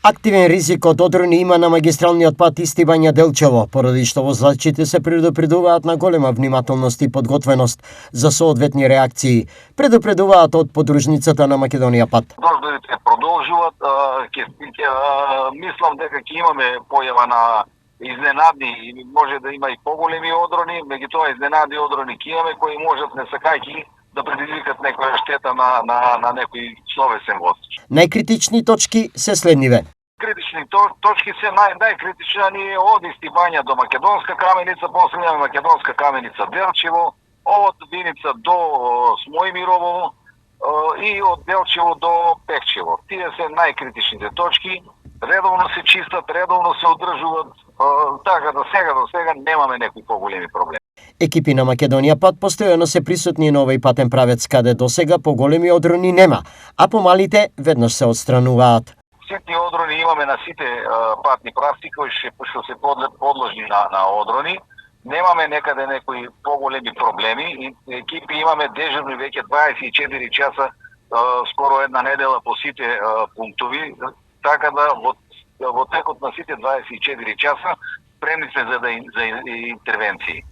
Активен ризик од одрони има на магистралниот пат Исти-Бања Делчево, поради што возачите се предупредуваат на голема внимателност и подготвеност за соодветни реакции. Предупредуваат од подружницата на Македонија пат. Дождовите продолжуваат, мислам дека ќе имаме појава на изненадни, може да има и поголеми одрони, меѓутоа изненадни одрони ќе имаме кои можат несакајки да предизвикат некоја штета на некој словесен воз. Најкритични точки се следниве. Критични точки се најкритични ни од Исти-Бања до Македонска Каменица, после имаме Македонска Каменица Делчево, од Виница до Смојмирово и од Делчево до Пехчево. Тие се најкритичните точки. Редовно се чистат, редовно се одржуваат, така до сега немаме некои поголеми проблеми. Екипи на Македонија пат постојано се присутни на овој патен правец каде досега поголеми одрони нема, а помалите веднаш се отстрануваат. Ситни одрони имаме на сите патни правци кои што се подложни на одрони. Немаме некаде некои поголеми проблеми и екипи имаме дежурни веќе 24 часа, скоро една недела по сите пунктови, така да во текот на сите 24 часа спремни сме за интервенции.